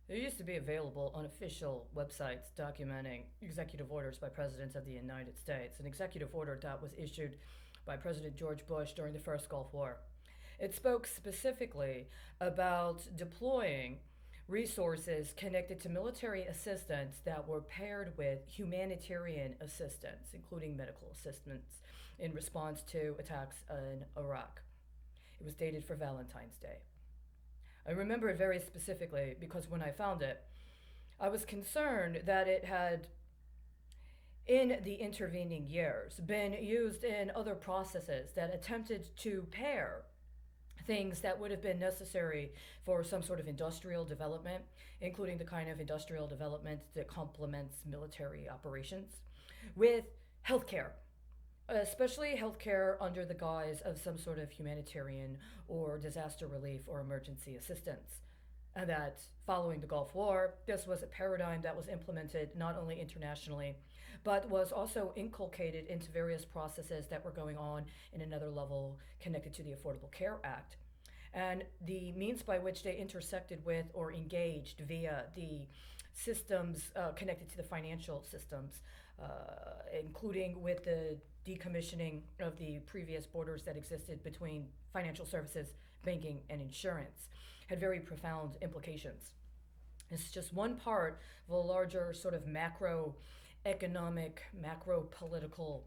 There used to be available unofficial websites documenting executive orders by presidents of the United States. An executive order that was issued by President George Bush during the first Gulf War. It spoke specifically about deploying resources connected to military assistance that were paired with humanitarian assistance, including medical assistance, in response to attacks in Iraq. It was dated for Valentine's Day. I remember it very specifically because when I found it, I was concerned that it had, in the intervening years, been used in other processes that attempted to pair things that would have been necessary for some sort of industrial development, including the kind of industrial development that complements military operations, with healthcare, especially healthcare under the guise of some sort of humanitarian or disaster relief or emergency assistance. And that following the Gulf War, this was a paradigm that was implemented not only internationally, but was also inculcated into various processes that were going on in another level connected to the Affordable Care Act. And the means by which they intersected with or engaged via the systems connected to the financial systems, including with the decommissioning of the previous borders that existed between financial services, banking, and insurance, had very profound implications. It's just one part of a larger sort of macro economic, macro political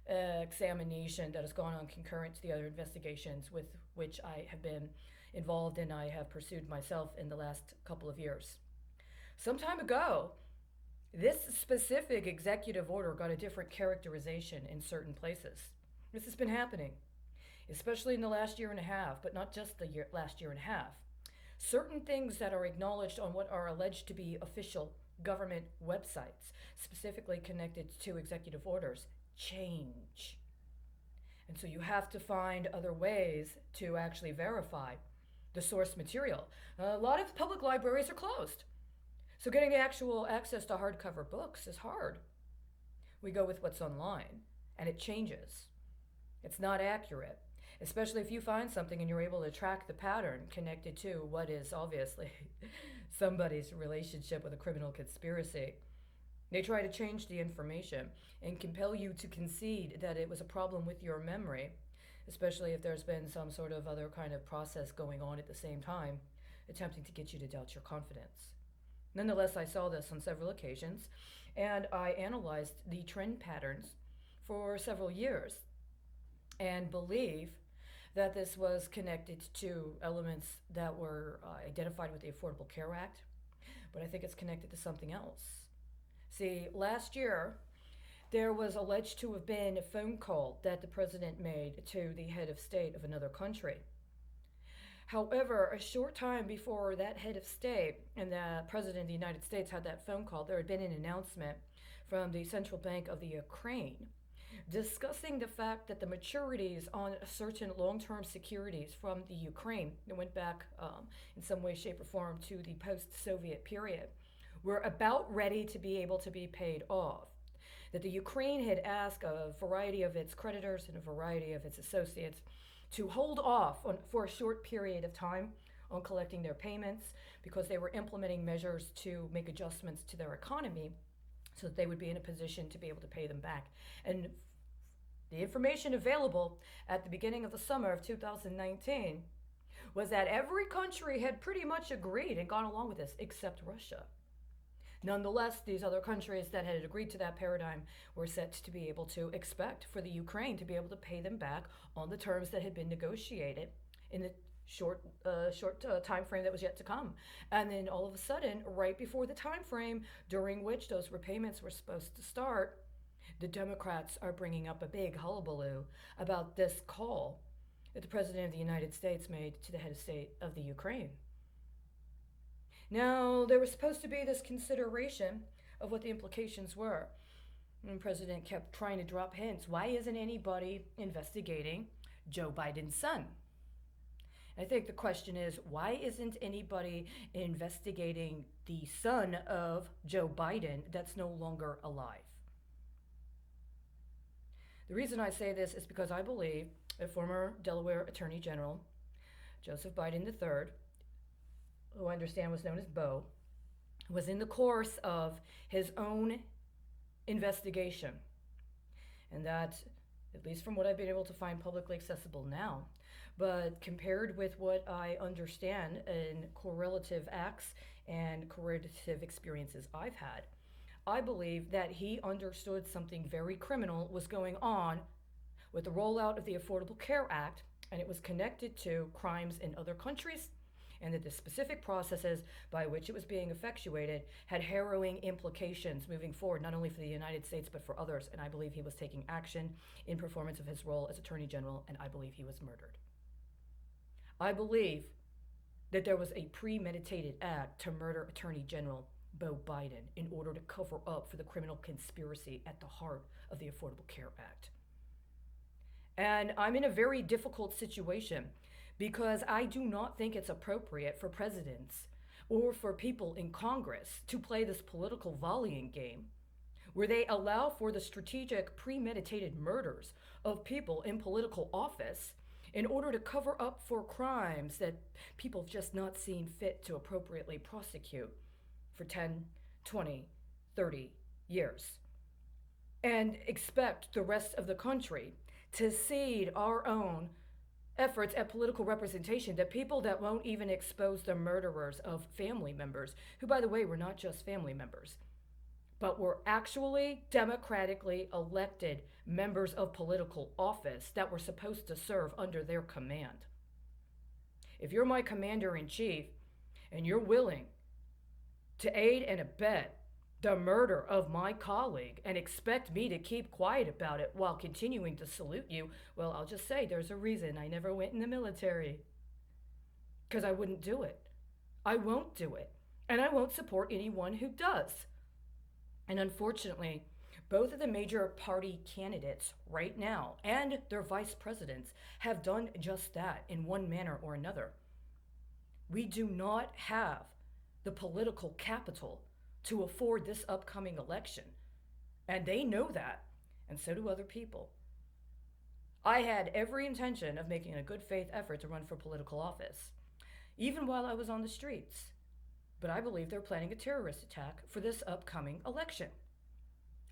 examination that has gone on concurrent to the other investigations with which I have been involved and I have pursued myself in the last couple of years. Some time ago, this specific executive order got a different characterization in certain places. This has been happening, especially in the last year and a half, but not just the last year and a half. Certain things that are acknowledged on what are alleged to be official government websites, specifically connected to executive orders, change. And so you have to find other ways to actually verify the source material. A lot of public libraries are closed. So getting actual access to hardcover books is hard. We go with what's online, and it changes. It's not accurate, especially if you find something and you're able to track the pattern connected to what is obviously somebody's relationship with a criminal conspiracy. They try to change the information and compel you to concede that it was a problem with your memory, especially if there's been some sort of other kind of process going on at the same time, attempting to get you to doubt your confidence. Nonetheless, I saw this on several occasions, and I analyzed the trend patterns for several years and believe that this was connected to elements that were identified with the Affordable Care Act, but I think it's connected to something else. See, last year, there was alleged to have been a phone call that the president made to the head of state of another country. However, a short time before that head of state and the president of the United States had that phone call, there had been an announcement from the central bank of the Ukraine discussing the fact that the maturities on certain long-term securities from the Ukraine that went back in some way, shape, or form to the post-Soviet period were about ready to be able to be paid off. That the Ukraine had asked a variety of its creditors and a variety of its associates to hold off for a short period of time on collecting their payments because they were implementing measures to make adjustments to their economy so that they would be in a position to be able to pay them back. And the information available at the beginning of the summer of 2019 was that every country had pretty much agreed and gone along with this except Russia. Nonetheless, these other countries that had agreed to that paradigm were set to be able to expect for the Ukraine to be able to pay them back on the terms that had been negotiated in the short time frame that was yet to come. And then all of a sudden, right before the time frame during which those repayments were supposed to start, the Democrats are bringing up a big hullabaloo about this call that the President of the United States made to the head of state of the Ukraine. Now, there was supposed to be this consideration of what the implications were. And the president kept trying to drop hints. Why isn't anybody investigating Joe Biden's son? I think the question is, why isn't anybody investigating the son of Joe Biden that's no longer alive? The reason I say this is because I believe a former Delaware Attorney General, Joseph Biden III, who I understand was known as Bo, was in the course of his own investigation. And that, at least from what I've been able to find publicly accessible now, but compared with what I understand in correlative acts and correlative experiences I've had, I believe that he understood something very criminal was going on with the rollout of the Affordable Care Act, and it was connected to crimes in other countries, and that the specific processes by which it was being effectuated had harrowing implications moving forward, not only for the United States but for others. And I believe he was taking action in performance of his role as Attorney General, and I believe he was murdered. I believe that there was a premeditated act to murder Attorney General Beau Biden in order to cover up for the criminal conspiracy at the heart of the Affordable Care Act. And I'm in a very difficult situation because I do not think it's appropriate for presidents or for people in Congress to play this political volleying game where they allow for the strategic, premeditated murders of people in political office in order to cover up for crimes that people have just not seen fit to appropriately prosecute for 10, 20, 30 years. And expect the rest of the country to cede our own efforts at political representation to people that won't even expose the murderers of family members, who, by the way, were not just family members, but were actually democratically elected members of political office that were supposed to serve under their command. If you're my commander-in-chief and you're willing to aid and abet the murder of my colleague and expect me to keep quiet about it while continuing to salute you, well, I'll just say there's a reason I never went in the military. Because I wouldn't do it. I won't do it. And I won't support anyone who does. And unfortunately, both of the major party candidates right now and their vice presidents have done just that in one manner or another. We do not have the political capital to afford this upcoming election. And they know that, and so do other people. I had every intention of making a good faith effort to run for political office, even while I was on the streets. But I believe they're planning a terrorist attack for this upcoming election.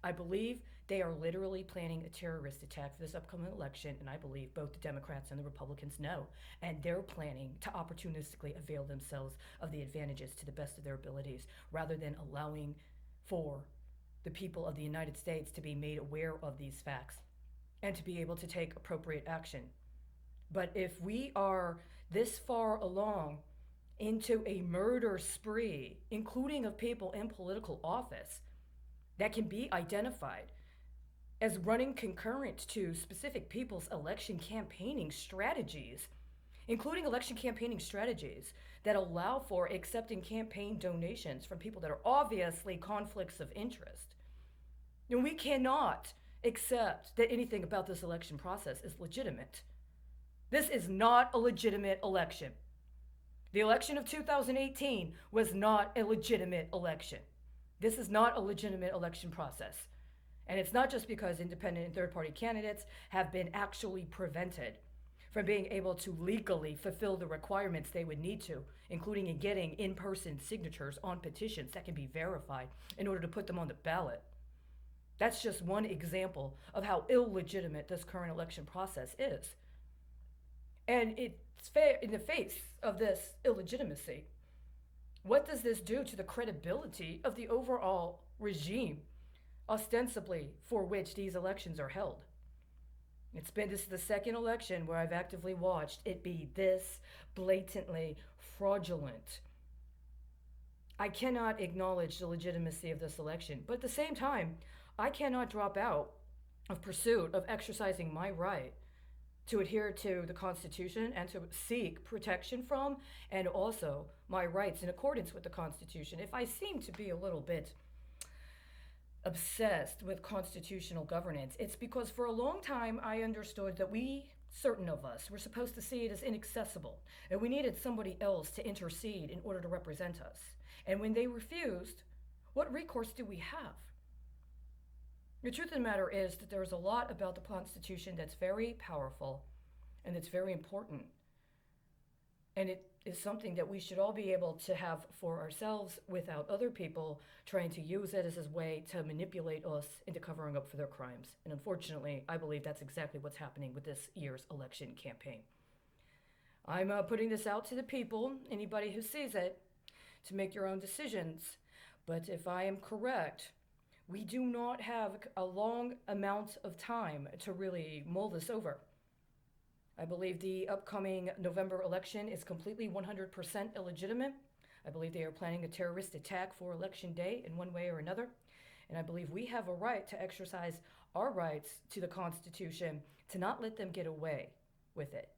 I believe they are literally planning a terrorist attack for this upcoming election, and I believe both the Democrats and the Republicans know, and they're planning to opportunistically avail themselves of the advantages to the best of their abilities, rather than allowing for the people of the United States to be made aware of these facts and to be able to take appropriate action. But if we are this far along into a murder spree, including of people in political office, that can be identified as running concurrent to specific people's election campaigning strategies, including election campaigning strategies that allow for accepting campaign donations from people that are obviously conflicts of interest. And we cannot accept that anything about this election process is legitimate. This is not a legitimate election. The election of 2018 was not a legitimate election. This is not a legitimate election process. And it's not just because independent and third-party candidates have been actually prevented from being able to legally fulfill the requirements they would need to, including in getting in-person signatures on petitions that can be verified in order to put them on the ballot. That's just one example of how illegitimate this current election process is. And it's fair in the face of this illegitimacy. What does this do to the credibility of the overall regime, ostensibly for which these elections are held? This is the second election where I've actively watched it be this blatantly fraudulent. I cannot acknowledge the legitimacy of this election, but at the same time, I cannot drop out of pursuit of exercising my right to adhere to the Constitution and to seek protection from, and also my rights in accordance with the Constitution. If I seem to be a little bit obsessed with constitutional governance, it's because for a long time I understood that certain of us, were supposed to see it as inaccessible, and we needed somebody else to intercede in order to represent us. And when they refused, what recourse do we have? The truth of the matter is that there's a lot about the Constitution that's very powerful and it's very important. And it is something that we should all be able to have for ourselves without other people trying to use it as a way to manipulate us into covering up for their crimes. And unfortunately, I believe that's exactly what's happening with this year's election campaign. I'm putting this out to the people, anybody who sees it, to make your own decisions. But if I am correct, we do not have a long amount of time to really mull this over. I believe the upcoming November election is completely 100% illegitimate. I believe they are planning a terrorist attack for election day in one way or another. And I believe we have a right to exercise our rights to the Constitution to not let them get away with it.